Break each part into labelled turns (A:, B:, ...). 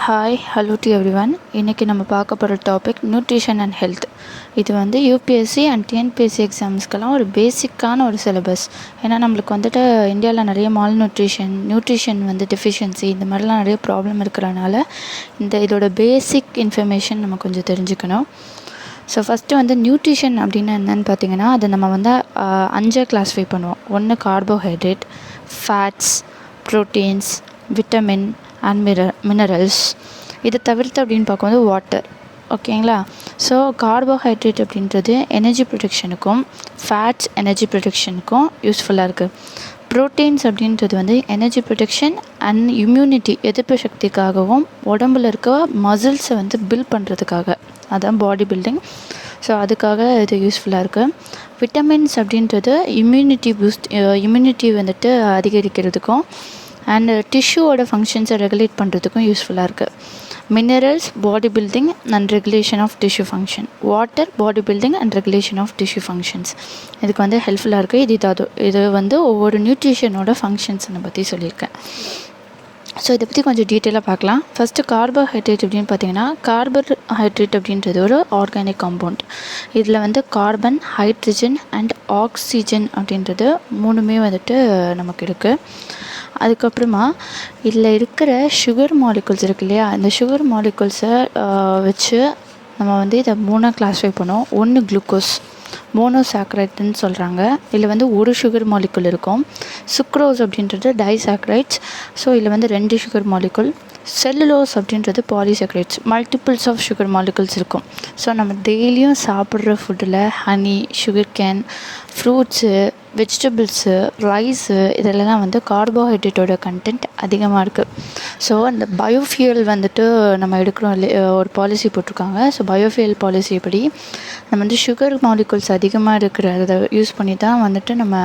A: Hi hello to everyone. இன்றைக்கி நம்ம பார்க்க போகிற டாபிக் நியூட்ரிஷன் அண்ட் ஹெல்த். இது வந்து யூபிஎஸ்சி அண்ட் டிஎன்பிஎஸ்சி எக்ஸாம்ஸ்க்கெல்லாம் ஒரு பேசிக்கான ஒரு சிலபஸ். ஏன்னா நம்மளுக்கு வந்துட்டு இந்தியாவில் நிறைய நியூட்ரிஷன் வந்து டெஃபிஷியன்சி இந்த மாதிரிலாம் நிறைய ப்ராப்ளம் இருக்கிறனால இதோட பேசிக் இன்ஃபர்மேஷன் நம்ம கொஞ்சம் தெரிஞ்சுக்கணும். ஸோ ஃபஸ்ட்டு வந்து நியூட்ரிஷன் அப்படின்னு என்னென்னு பார்த்தீங்கன்னா, அதை நம்ம வந்து 5 கிளாஸிஃபை பண்ணுவோம். ஒன்று carbohydrate, fats, proteins, vitamin and minerals. இதை தவிர்த்து அப்படின்னு பார்க்கும்போது வாட்டர். ஓகேங்களா? ஸோ கார்போஹைட்ரேட் அப்படின்றது எனர்ஜி ப்ரொடக்ஷனுக்கும் ஃபேட்ஸ் எனர்ஜி ப்ரொடக்ஷனுக்கும் யூஸ்ஃபுல்லாக இருக்குது. ப்ரோட்டீன்ஸ் அப்படின்றது வந்து எனர்ஜி ப்ரொடக்ஷன் அண்ட் இம்யூனிட்டி எதிர்ப்பு சக்திக்காகவும் உடம்புல இருக்க மசில்ஸை வந்து பில்ட் பண்ணுறதுக்காக, அதான் பாடி பில்டிங். ஸோ அதுக்காக இது யூஸ்ஃபுல்லாக இருக்குது. விட்டமின்ஸ் அப்படின்றது இம்யூனிட்டி வந்துட்டு அதிகரிக்கிறதுக்கும் அண்ட் டிஷ்யூவோட ஃபங்க்ஷன்ஸை ரெகுலேட் பண்ணுறதுக்கும் யூஸ்ஃபுல்லாக இருக்குது. Minerals body building and regulation of tissue function. Water body building and regulation of tissue functions. இதுக்கு வந்து ஹெல்ப்ஃபுல்லாக இருக்குது. இது வந்து ஒவ்வொரு நியூட்ரிஷனோட ஃபங்க்ஷன்ஸை பற்றி சொல்லியிருக்கேன். ஸோ இதை பற்றி கொஞ்சம் டீட்டெயிலாக பார்க்கலாம். ஃபஸ்ட்டு கார்போஹைட்ரேட் அப்படின்னு பார்த்தீங்கன்னா, கார்போஹைட்ரேட் அப்படின்றது ஒரு ஆர்கானிக் காம்பவுண்ட். இதில் வந்து கார்பன், ஹைட்ரஜன் அண்ட் ஆக்சிஜன் அப்படின்றது 3மே வந்துட்டு நமக்கு இருக்குது. அதுக்கப்புறமா இதில் இருக்கிற சுகர் மாலிகுல்ஸ் இருக்கு இல்லையா, இந்த சுகர் மாலிகுல்ஸை வச்சு நம்ம வந்து இதை 3 கிளாஸிஃபை பண்ணுவோம். ஒன்று குளுக்கோஸ், மோனோசாக்கரைட்னு சொல்கிறாங்க. இதில் வந்து ஒரு சுகர் மாலிகுல் இருக்கும். சுக்ரோஸ் அப்படின்றது டைசாக்கரைட்ஸ். ஸோ இதில் வந்து 2 சுகர் மாலிகுல். செல்லுலோஸ் அப்படின்றது polysaccharides, multiples of sugar molecules இருக்கும். ஸோ நம்ம டெய்லியும் சாப்பிட்ற ஃபுட்டில் honey, sugar cane, fruits, vegetables, rice இதெல்லாம் வந்து கார்போஹைட்ரேட்டோட கண்டென்ட் அதிகமாக இருக்குது. ஸோ அந்த பயோஃபியூல் வந்துட்டு நம்ம எடுக்கிறோம் இல்லையா, ஒரு பாலிசி போட்டிருக்காங்க. ஸோ பயோஃபியூல் பாலிசி படி நம்ம வந்து சுகர் மாலிகுல்ஸ் அதிகமாக இருக்கிறத யூஸ் பண்ணி தான் வந்துட்டு நம்ம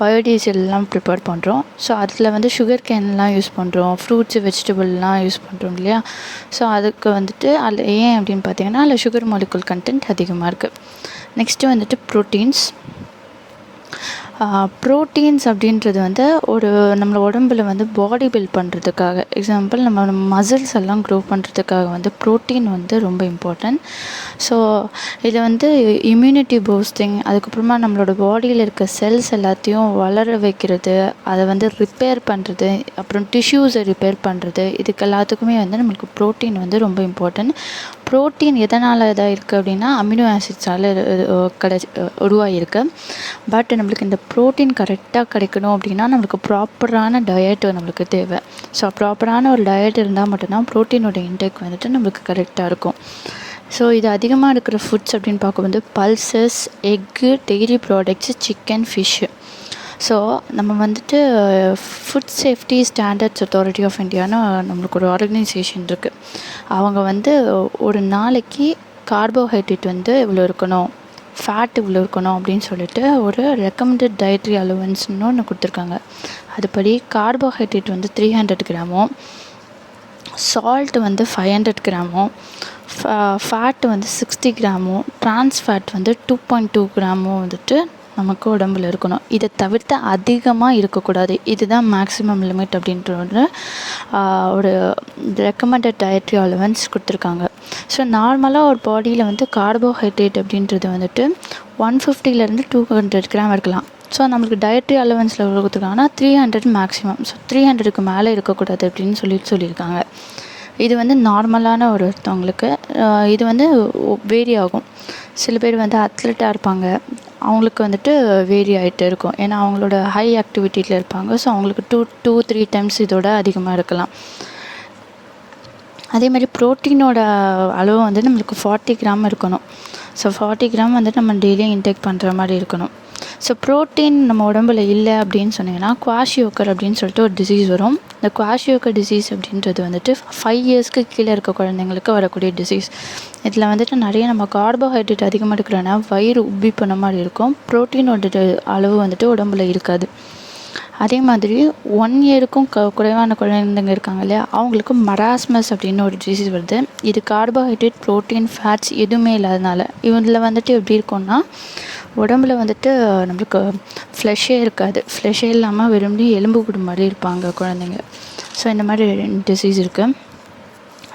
A: பயோடீசல்லாம் ப்ரிப்பேர் பண்ணுறோம். ஸோ அதில் வந்து சுகர் கேன்லாம் யூஸ் பண்ணுறோம், ஃப்ரூட்ஸு வெஜிடபிள்லாம் யூஸ் பண்ணுறோம் இல்லையா. ஸோ அதுக்கு வந்துட்டு அதில் ஏன் அப்படின்னு பார்த்தீங்கன்னா, அதில் சுகர் மாலிகுல் கண்டென்ட் அதிகமாக இருக்குது. நெக்ஸ்ட்டு வந்துட்டு ப்ரோட்டீன்ஸ் அப்படின்றது வந்து நம்மளோட உடம்புல வந்து பாடி பில்ட் பண்ணுறதுக்காக, எக்ஸாம்பிள் நம்ம மசில்ஸ் எல்லாம் க்ரோ பண்ணுறதுக்காக வந்து ப்ரோட்டீன் வந்து ரொம்ப இம்பார்ட்டன்ட். ஸோ இது வந்து இம்யூனிட்டி பூஸ்டிங், அதுக்கப்புறமா நம்மளோட பாடியில் இருக்க செல்ஸ் எல்லாத்தையும் வளர வைக்கிறது, அதை வந்து ரிப்பேர் பண்ணுறது, அப்புறம் டிஷ்யூஸை ரிப்பேர் பண்ணுறது, இதுக்கு எல்லாத்துக்குமே வந்து நம்மளுக்கு ப்ரோட்டீன் வந்து ரொம்ப இம்பார்ட்டன்ட். ப்ரோட்டீன் எதனால் இதாக இருக்குது அப்படின்னா, அமினோ ஆசிட்ஸால் உருவாகிருக்கு. பட் நம்மளுக்கு இந்த ப்ரோட்டீன் கரெக்டாக கிடைக்கணும் அப்படின்னா நம்மளுக்கு ப்ராப்பரான டயட் நம்மளுக்கு தேவை. ஸோ ப்ராப்பரான ஒரு டயட் இருந்தால் மட்டும்தான் ப்ரோட்டீனோட இன்டேக் வந்துட்டு நம்மளுக்கு கரெக்டாக இருக்கும். ஸோ இது அதிகமாக இருக்கிற ஃபுட்ஸ் அப்படின்னு பார்க்கும்போது pulses, egg, dairy products, chicken, fish. So நம்ம வந்துட்டு food safety standards authority of இந்தியான்னு நம்மளுக்கு ஒரு ஆர்கனைசேஷன் இருக்குது. அவங்க வந்து ஒரு நாளைக்கு கார்போஹைட்ரேட் வந்து இவ்வளோ இருக்கணும், ஃபேட் இவ்வளோ இருக்கணும் அப்படின்னு சொல்லிட்டு ஒரு ரெக்கமெண்டட் டயட்ரி அலவன்ஸ்னு ஒன்று கொடுத்துருக்காங்க. அதுபடி கார்போஹைட்ரேட் வந்து 300 கிராமும், சால்ட் வந்து 500 கிராமும், ஃபேட் வந்து 60 கிராமும், ட்ரான்ஸ் ஃபேட் வந்து 2.2 கிராமும் வந்துட்டு நமக்கு உடம்புல இருக்கணும். இதை தவிர்த்து அதிகமாக இருக்கக்கூடாது. இதுதான் மேக்ஸிமம் லிமிட் அப்படின்ற ஒரு ரெக்கமெண்டட் டயட்ரி அலவன்ஸ் கொடுத்துருக்காங்க. ஸோ நார்மலாக ஒரு பாடியில் வந்து கார்போஹைட்ரேட் அப்படின்றது வந்துட்டு 150 to 200 கிராம் இருக்கலாம். ஸோ நம்மளுக்கு டயட்ரி அலவன்ஸில் எவ்வளோ கொடுத்துருக்காங்கன்னா 300 மேக்ஸிமம். ஸோ 300க்கு மேலே இருக்கக்கூடாது அப்படின்னு சொல்லியிருக்காங்க. இது வந்து நார்மலான ஒருத்தவங்களுக்கு. இது வந்து வேரி ஆகும். சில பேர் வந்து அத்லெட்டாக இருப்பாங்க, அவங்களுக்கு வந்துட்டு வேரி ஆகிட்டு இருக்கும். ஏன்னா அவங்களோட ஹை ஆக்டிவிட்டியில் இருப்பாங்க. ஸோ அவங்களுக்கு 2-3 டைம்ஸ் இதோட அதிகமாக இருக்கலாம். அதேமாதிரி ப்ரோட்டீனோட அளவு வந்து நம்மளுக்கு 40 கிராம் இருக்கணும். ஸோ 40 கிராம் வந்து நம்ம டெய்லியும் இன்டேக் பண்ணுற மாதிரி இருக்கணும். ஸோ ப்ரோட்டீன் நம்ம உடம்புல இல்லை அப்படின்னு சொன்னிங்கன்னா குவாஷியோக்கர் அப்படின்னு சொல்லிட்டு ஒரு டிசீஸ் வரும். இந்த குவாஷியோக்கர் டிசீஸ் அப்படின்றது வந்துட்டு 5 இயர்ஸ்க்கு கீழே இருக்க குழந்தைங்களுக்கு வரக்கூடிய டிசீஸ். இதில் வந்துட்டு நிறைய நம்ம கார்போஹைட்ரேட் அதிகமாக இருக்கிறனா வயிறு உப்பி பண்ண மாதிரி இருக்கும். ப்ரோட்டீனோட அளவு வந்துட்டு உடம்புல இருக்காது. அதே மாதிரி 1 இயருக்கும் குறைவான குழந்தைங்க இருக்காங்க இல்லையா, அவங்களுக்கு மராஸ்மஸ் அப்படின்னு ஒரு டிசீஸ் வருது. இது கார்போஹைட்ரேட், ப்ரோட்டீன், ஃபேட்ஸ் எதுவுமே இல்லாதனால. இதில் வந்துட்டு எப்படி இருக்கும்னா, உடம்புல வந்துட்டு நம்மளுக்கு ஃப்ளஷ்ஷே இருக்காது. ஃப்ளஷ்ஷே இல்லாமல் வெறுமனே எலும்பு கூடு மாதிரி இருப்பாங்க குழந்தைங்க. ஸோ இந்த மாதிரி டிசீஸ் இருக்குது.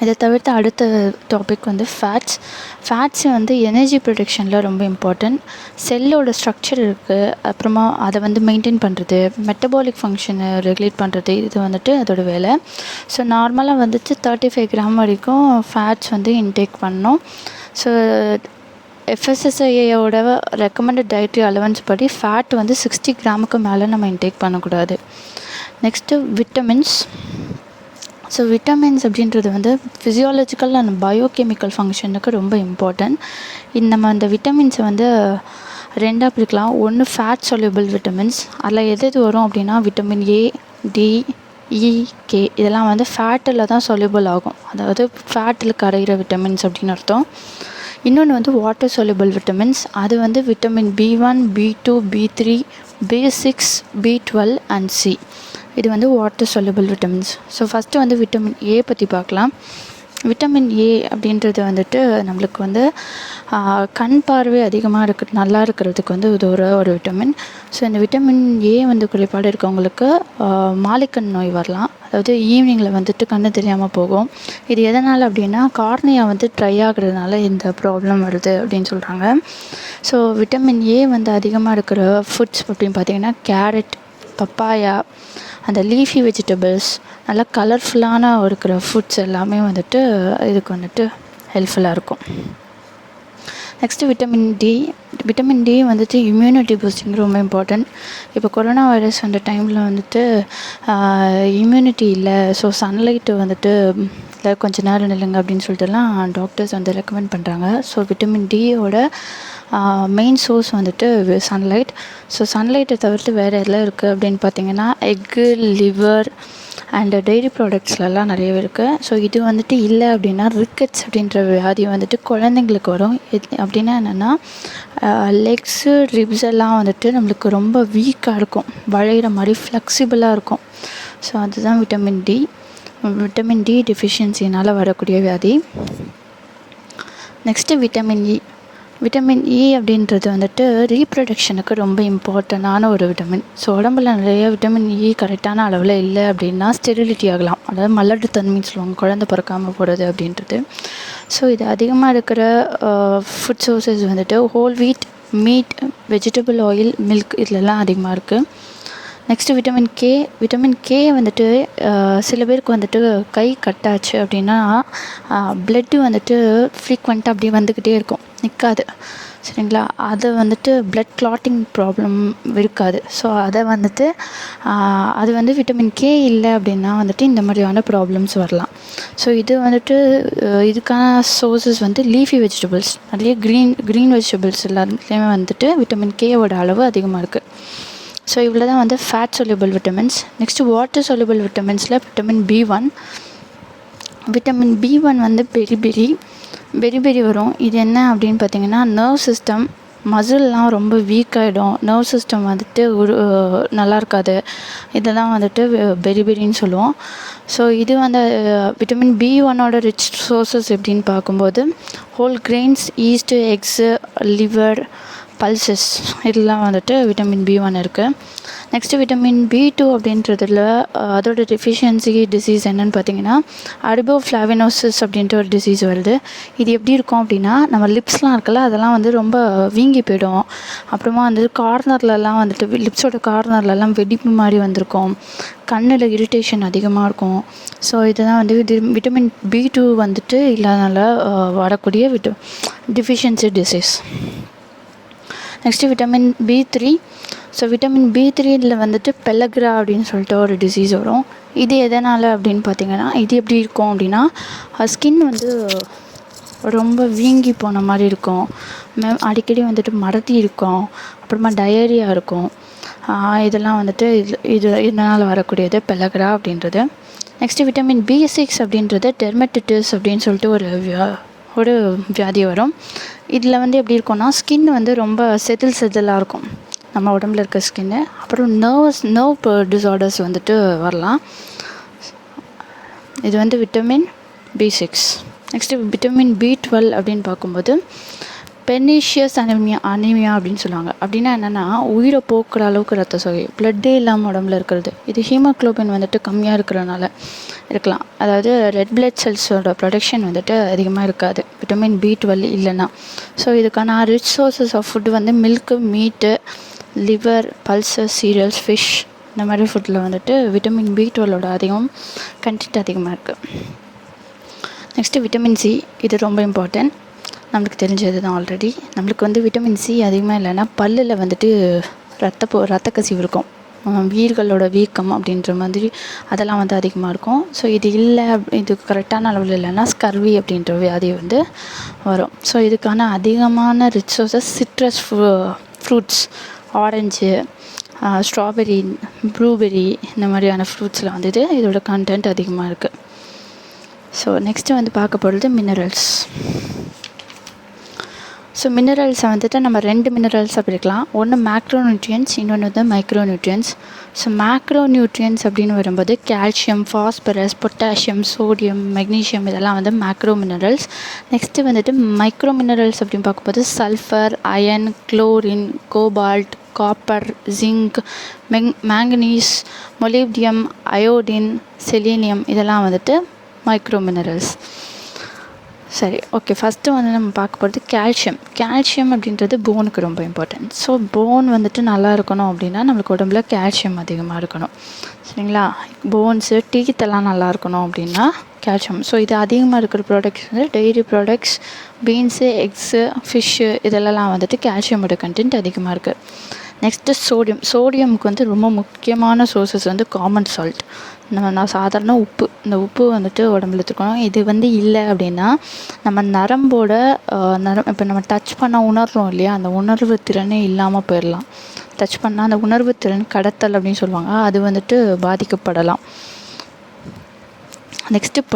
A: இதை தவிர்த்து அடுத்த டாபிக் வந்து ஃபேட்ஸ் வந்து எனர்ஜி ப்ரொடக்ஷனில் ரொம்ப இம்பார்ட்டன்ட். செல்லோட ஸ்ட்ரக்சர் இருக்குது, அப்புறமா அதை வந்து மெயின்டைன் பண்ணுறது, மெட்டபாலிக் ஃபங்க்ஷனை ரெகுலேட் பண்ணுறது, இது வந்துட்டு அதோட வேலை. ஸோ நார்மலாக வந்துட்டு 35 கிராம் வரைக்கும் ஃபேட்ஸ் வந்து இன்டேக் பண்ணணும். ஸோ FSSAIயோட ரெக்கமெண்டட் டயட்ரி அலவன்ஸ் படி ஃபேட் வந்து 60 கிராமுக்கு மேலே நம்ம இன்டேக் பண்ணக்கூடாது. Next vitamins. ஸோ விட்டமின்ஸ் அப்படின்றது வந்து ஃபிசியாலஜிக்கல் அண்ட் பயோகெமிக்கல் ஃபங்க்ஷனுக்கு ரொம்ப இம்பார்ட்டன்ட். நம்ம அந்த விட்டமின்ஸை வந்து ரெண்டாக பிரிக்கலாம். ஒன்று ஃபேட் சொல்யூபிள் விட்டமின்ஸ், அதில் எது வரும் அப்படின்னா vitamin A, D, E, K இதெல்லாம் வந்து ஃபேட்டில் தான் சொல்யூபிள் ஆகும், அதாவது ஃபேட்டில் கரைகிற விட்டமின்ஸ் அப்படின்னு அர்த்தம். இன்னொன்று வந்து வாட்டர் சொல்யூபிள் விட்டமின்ஸ், அது வந்து vitamin B1, B2, B3, B6, B12 and C. இது வந்து water soluble vitamins. So first வந்து விட்டமின் A பற்றி பார்க்கலாம். விட்டமின் A அப்படின்றது வந்துட்டு நம்மளுக்கு வந்து கண் பார்வை அதிகமாக நல்லா இருக்கிறதுக்கு வந்து உதவுற ஒரு விட்டமின். ஸோ இந்த விட்டமின் A வந்து குறைபாடு இருக்கவங்களுக்கு மாலைக்கண் நோய் வரலாம், அதாவது ஈவினிங்கில் வந்துட்டு கண்ணு தெரியாமல் போகும். இது எதனால் அப்படின்னா கார்னியா வந்து ட்ரை ஆகுறதுனால இந்த ப்ராப்ளம் வருது அப்படின்னு சொல்கிறாங்க. ஸோ விட்டமின் A வந்து அதிகமாக இருக்கிற ஃபுட்ஸ் அப்படின்னு பார்த்திங்கன்னா கேரட், பப்பாயா, அந்த லீஃபி வெஜிடபிள்ஸ், நல்லா கலர்ஃபுல்லான இருக்கிற ஃபுட்ஸ் எல்லாமே வந்துட்டு இதுக்கு வந்துட்டு ஹெல்ப்ஃபுல்லாக இருக்கும். நெக்ஸ்ட்டு விட்டமின் டி வந்துட்டு இம்யூனிட்டி பூஸ்டிங் ரொம்ப இம்பார்ட்டன்ட். இப்போ கொரோனா வைரஸ் அந்த டைமில் வந்துட்டு இம்யூனிட்டி இல்லை, ஸோ சன்லைட்டு வந்துட்டு இல்லை கொஞ்சம் நேரம் நில்லுங்க அப்படின்னு சொல்லிட்டுலாம் டாக்டர்ஸ் வந்து ரெக்கமெண்ட் பண்ணுறாங்க. ஸோ விட்டமின் டியோட மெயின் சோர்ஸ் வந்துட்டு சன்லைட். ஸோ சன்லைட்டை தவிர்த்து வேறு எல்லாம் இருக்குது அப்படின்னு பார்த்திங்கன்னா எக்கு, லிவர் அண்டு டெய்ரி ப்ராடக்ட்ஸ்லலாம் நிறையவே இருக்குது. ஸோ இது வந்துட்டு இல்லை அப்படின்னா ரிக்கெட்ஸ் அப்படின்ற வியாதி வந்துட்டு குழந்தைங்களுக்கு வரும். அப்படின்னா என்னென்னா லெக்ஸு, ரிப்ஸ் எல்லாம் வந்துட்டு நம்மளுக்கு ரொம்ப வீக்காக இருக்கும், வளைகிற மாதிரி ஃப்ளெக்சிபிளாக இருக்கும். ஸோ அதுதான் விட்டமின் டி டெஃபிஷியன்சினால் வரக்கூடிய வியாதி. நெக்ஸ்ட்டு விட்டமின் இ அப்படின்றது வந்துட்டு ரீப்ரொடக்ஷனுக்கு ரொம்ப இம்பார்ட்டண்டான ஒரு விட்டமின். ஸோ உடம்புல நிறைய விட்டமின் இ கரெக்டான அளவில் இல்லை அப்படின்னா ஸ்டெரிலிட்டி ஆகலாம், அதாவது மலட்டுத்தன்மைன்னு சொல்லுவாங்க, குழந்தை பிறக்காமல் போகிறது அப்படின்றது. ஸோ இது அதிகமாக இருக்கிற ஃபுட் சோர்ஸஸ் வந்துட்டு whole wheat, meet, vegetable oil, milk இதிலெல்லாம் அதிகமாக இருக்குது. நெக்ஸ்ட்டு விட்டமின் கே வந்துட்டு சில பேருக்கு வந்துட்டு கை கட்டாச்சு அப்படின்னா ப்ளட்டு வந்துட்டு ஃப்ரீக்வெண்ட்டாக அப்படியே வந்துக்கிட்டே இருக்கும், நிற்காது, சரிங்களா. அது வந்துட்டு ப்ளட் கிளாட்டிங் ப்ராப்ளம் இருக்காது. ஸோ அதை வந்துட்டு அது வந்து விட்டமின் கே இல்லை அப்படின்னா வந்துட்டு இந்த மாதிரியான ப்ராப்ளம்ஸ் வரலாம். ஸோ இது வந்துட்டு இதுக்கான சோர்ஸஸ் வந்து லீஃபி வெஜிடபிள்ஸ், நிறைய க்ரீன் வெஜிடபிள்ஸ் எல்லாத்துலேயுமே வந்துட்டு விட்டமின் கேவோட அளவு அதிகமாக இருக்குது. ஸோ இவ்வளோ தான் வந்து fat soluble vitamins. Next water soluble விட்டமின்ஸில் விட்டமின் B1 வந்து பெரி வரும். இது என்ன அப்படின்னு பார்த்திங்கன்னா நர்வ் சிஸ்டம், மசில்லாம் ரொம்ப வீக்காகிடும், நர்வ் சிஸ்டம் வந்துட்டு நல்லா இருக்காது, இதெல்லாம் வந்துட்டு பெரின்னு சொல்லுவோம். ஸோ இது வந்து விட்டமின் B1ஓட ரிச் சோர்ஸஸ் எப்படின்னு பார்க்கும்போது whole grains, yeast, eggs, liver, pulses இதெல்லாம் வந்துட்டு விட்டமின் B1 இருக்குது. நெக்ஸ்ட்டு விட்டமின் B2 அப்படின்றதுல அதோட டெஃபிஷியன்சி டிசீஸ் என்னென்னு பார்த்தீங்கன்னா அரிபோஃப்ளாவினோசிஸ் அப்படின்ற ஒரு டிசீஸ் வருது. இது எப்படி இருக்கும் அப்படின்னா நம்ம லிப்ஸ்லாம் இருக்குல்ல அதெல்லாம் வந்து ரொம்ப வீங்கி போயிடும், அப்புறமா வந்து கார்னர்லலாம் வந்துட்டு லிப்ஸோட கார்னர்லலாம் வெடிப்பு மாதிரி வந்திருக்கும், கண்ணில் இரிட்டேஷன் அதிகமாக இருக்கும். ஸோ இதுதான் வந்து விட்டமின் B2 வந்துட்டு இல்லாதனால வரக்கூடிய deficiency disease. Next vitamin B3. So vitamin B3 வந்துட்டு பெலக்ரா அப்படின்னு சொல்லிட்டு ஒரு டிசீஸ் வரும். இது எதனால் அப்படின்னு பார்த்திங்கன்னா இது எப்படி இருக்கும் அப்படின்னா ஸ்கின் வந்து ரொம்ப வீங்கி போன மாதிரி இருக்கும், அடிக்கடி வந்துட்டு மறதி இருக்கும், அப்புறமா டயரியா இருக்கும். இதெல்லாம் வந்துட்டு இதனால் வரக்கூடியது பெலக்ரா அப்படின்றது. நெக்ஸ்ட்டு விட்டமின் B6 அப்படின்றது டெர்மட்டிட்டிஸ் அப்படின்னு சொல்லிட்டு ஒரு வியாதி வரும். இதில் வந்து எப்படி இருக்கும்னா ஸ்கின் வந்து ரொம்ப செதிலாக இருக்கும் நம்ம உடம்புல இருக்க ஸ்கின்னு. அப்புறம் நர்வ் டிஸார்டர்ஸ் வந்துட்டு வரலாம். இது வந்து vitamin B6. Next vitamin B12 அப்படின்னு பார்க்கும்போது பெர்னிஷியஸ் அனீமியா அப்படின்னு சொல்லுவாங்க. அப்படின்னா என்னென்னா உயிரை போக்குற அளவுக்கு ரத்த சோகை, பிளட்டே இல்லாமல் உடம்புல இருக்கிறது. இது ஹீமோக்ளோபின் வந்துட்டு கம்மியாக இருக்கிறனால இருக்கலாம். அதாவது ரெட் பிளட் செல்ஸோட ப்ரொடக்ஷன் வந்துட்டு அதிகமாக இருக்காது விட்டமின் B12 இல்லைன்னா. ஸோ இதுக்கான ரிச் சோர்ஸஸ் ஆஃப் ஃபுட்டு வந்து மில்க்கு, மீட்டு, லிவர், பல்சஸ், சீரியல்ஸ், ஃபிஷ் இந்த மாதிரி ஃபுட்டில் வந்துட்டு விட்டமின் B12ஓட கண்டென்ட் அதிகமாக இருக்குது. Next vitamin C. இது ரொம்ப இம்பார்ட்டன்ட், நம்மளுக்கு தெரிஞ்சது தான் ஆல்ரெடி. நம்மளுக்கு வந்து விட்டமின் C அதிகமாக இல்லைன்னா பல்லில் வந்துட்டு ரத்த கசிவு இருக்கும், வீர்களோட வீக்கம் அப்படின்ற மாதிரி அதெல்லாம் வந்து அதிகமாக இருக்கும். ஸோ இது இல்லை, இது கரெக்டான அளவில் இல்லைன்னா ஸ்கர்வி அப்படின்ற வியாதி வந்து வரும். ஸோ இதுக்கான அதிகமான rich sources citrus fruits, orange, strawberry, blueberry இந்த மாதிரியான ஃப்ரூட்ஸில் வந்துட்டு இதோட கண்டென்ட் அதிகமாக இருக்குது. ஸோ நெக்ஸ்ட்டு வந்து பார்க்க போகிறது மினரல்ஸ். ஸோ மினரல்ஸை வந்துட்டு நம்ம 2 மினரல்ஸாக பிரிக்கலாம். ஒன்று மேக்ரோ நியூட்ரியன்ஸ், இன்னொன்று வந்து micro nutrients. So macro nutrients அப்படின்னு வரும்போது calcium, phosphorus, potassium, sodium, magnesium இதெல்லாம் வந்து மேக்ரோ மினரல்ஸ். நெக்ஸ்ட்டு வந்துட்டு மைக்ரோ மினரல்ஸ் அப்படின்னு பார்க்கும்போது sulphur, iron, chlorine, cobalt, copper, zinc, manganese, molybdenum, iodine, selenium இதெல்லாம் வந்துட்டு மைக்ரோ மினரல்ஸ். சரி, ஓகே. ஃபஸ்ட்டு வந்து நம்ம பார்க்க போகிறது கால்சியம் அப்படின்றது போனுக்கு ரொம்ப இம்பார்ட்டன்ட். ஸோ போன் வந்துட்டு நல்லா இருக்கணும் அப்படின்னா நம்மளுக்கு உடம்புல கால்சியம் அதிகமாக இருக்கணும், சரிங்களா? போன்ஸு, டீத்தெல்லாம் நல்லா இருக்கணும் அப்படின்னா கால்சியம். ஸோ இது அதிகமாக இருக்கிற ப்ராடக்ட்ஸ் வந்து dairy products, beans, x, fish இதெல்லாம் வந்துட்டு கால்சியமோட கண்டென்ட் அதிகமாக இருக்குது. நெக்ஸ்ட்டு சோடியமுக்கு வந்து ரொம்ப முக்கியமான சோர்ஸஸ் வந்து காமன் சால்ட், நான் சாதாரண உப்பு. இந்த உப்பு வந்துட்டு உடம்புல எடுத்துக்கணும். இது வந்து இல்லை அப்படின்னா நம்ம நரம்போட இப்போ நம்ம டச் பண்ணால் உணர்றோம் இல்லையா, அந்த உணர்வு திறனே இல்லாமல் போயிடலாம். டச் பண்ணால் அந்த உணர்வு திறன் கடத்தல் அப்படின்னு சொல்லுவாங்க, அது வந்துட்டு பாதிக்கப்படலாம். நெக்ஸ்ட்டு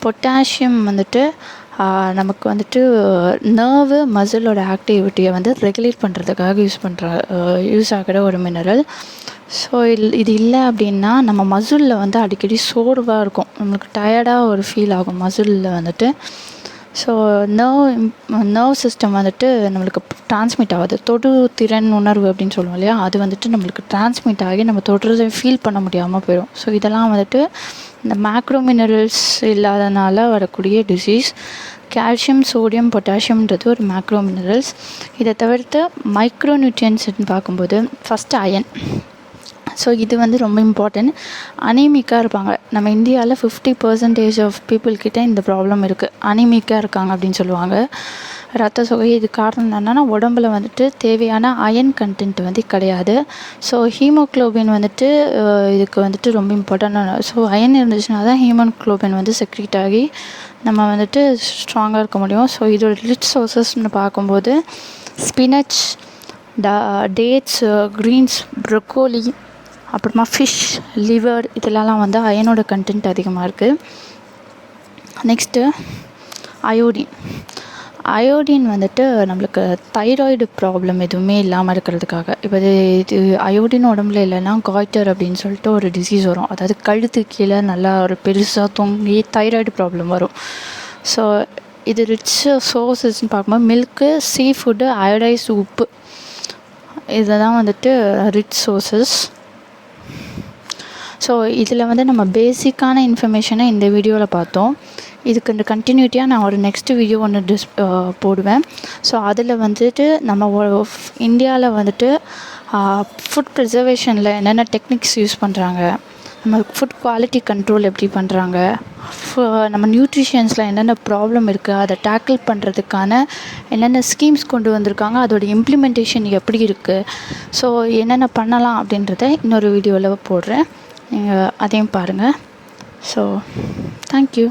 A: பொட்டாசியம் வந்துட்டு நமக்கு வந்துட்டு நர்வு, மசிலோட ஆக்டிவிட்டியை வந்து ரெகுலேட் பண்ணுறதுக்காக யூஸ் ஆகிற ஒரு மினரல். ஸோ இது இல்லை அப்படின்னா நம்ம மசிலில் வந்து அடிக்கடி சோர்வாக இருக்கும், நம்மளுக்கு டயர்டாக ஒரு ஃபீல் ஆகும் மசிலில் வந்துட்டு. ஸோ நர்வ் சிஸ்டம் வந்துட்டு நம்மளுக்கு டிரான்ஸ்மிட் ஆகுது, தொடு திறன் உணர்வு அப்படின்னு சொல்லுவோம் இல்லையா, அது வந்துட்டு நம்மளுக்கு டிரான்ஸ்மிட் ஆகி நம்ம தொடுறதை ஃபீல் பண்ண முடியாமல் போயிடும். ஸோ இதெல்லாம் வந்துட்டு இந்த மேக்ரோ மினரல்ஸ் இல்லாதனால வரக்கூடிய டிசீஸ். கால்சியம், சோடியம், பொட்டாசியம்ன்றது ஒரு மேக்ரோ மினரல்ஸ். இதை தவிர்த்து மைக்ரோ நியூட்ரியன்ஸ்ன்னு பார்க்கும்போது ஃபஸ்ட்டு அயன். ஸோ இது வந்து ரொம்ப இம்பார்ட்டன்ட். அனீமிக்காக இருப்பாங்க நம்ம இந்தியாவில் 50% ஆஃப் பீப்புள்கிட்ட இந்த ப்ராப்ளம் இருக்குது, அனீமிக்காக இருக்காங்க அப்படின்னு சொல்லுவாங்க, ரத்த சோகை. இது காரணம் என்னென்னா உடம்புல வந்துட்டு தேவையான அயன் கண்டென்ட் வந்து கிடையாது. ஸோ ஹீமோக்ளோபின் வந்துட்டு இதுக்கு வந்துட்டு ரொம்ப இம்பார்ட்டன்ட். ஸோ அயன் இருந்துச்சுன்னா தான் ஹீமோக்ளோபின் வந்து செக்ரீட் ஆகி நம்ம வந்துட்டு ஸ்ட்ராங்காக இருக்க முடியும். ஸோ இதோட ரிச் சோர்ஸஸ்ன்னு பார்க்கும்போது ஸ்பினச், டேட்ஸ், க்ரீன்ஸ், ப்ரொக்கோலி, அப்புறமா ஃபிஷ், லிவர் இதெல்லாம் வந்து அயனோட கண்டென்ட் அதிகமாக இருக்குது. நெக்ஸ்ட்டு அயோடின் வந்துட்டு நம்மளுக்கு தைராய்டு ப்ராப்ளம் எதுவுமே இல்லாமல் இருக்கிறதுக்காக. இப்போ இது அயோடின் உடம்புல இல்லைன்னா காய்டர் அப்படின்னு சொல்லிட்டு ஒரு டிசீஸ் வரும், அதாவது கழுத்து கீழே நல்லா ஒரு பெருசாக தொங்கி தைராய்டு ப்ராப்ளம் வரும். ஸோ இது ரிச் சோர்ஸஸ்ன்னு பார்க்கும்போது மில்க்கு, சீ ஃபுட்டு, அயோடைஸ்டு உப்பு இதெல்லாம் வந்துட்டு ரிச் சோர்ஸஸ். ஸோ இதில் வந்து நம்ம பேசிக்கான இன்ஃபர்மேஷனை இந்த வீடியோவில் பார்த்தோம். இதுக்கு இந்த கண்டினியூட்டியாக நான் ஒரு நெக்ஸ்ட்டு வீடியோ ஒன்று போடுவேன். ஸோ அதில் வந்துட்டு நம்ம இந்தியாவில் வந்துட்டு ஃபுட் ப்ரிசர்வேஷனில் என்னென்ன டெக்னிக்ஸ் யூஸ் பண்ணுறாங்க, நம்ம ஃபுட் குவாலிட்டி கண்ட்ரோல் எப்படி பண்ணுறாங்க, நம்ம நியூட்ரிஷன்ஸில் என்னென்ன ப்ராப்ளம் இருக்குது அதை டேக்கிள் பண்ணுறதுக்கான என்னென்ன ஸ்கீம்ஸ் கொண்டு வந்திருக்காங்க, அதோட இம்ப்ளிமெண்டேஷன் எப்படி இருக்குது, ஸோ என்னென்ன பண்ணலாம் அப்படின்றத இன்னொரு வீடியோவில் போடுறேன், நீங்கள் அதையும் பாருங்கள். So thank you.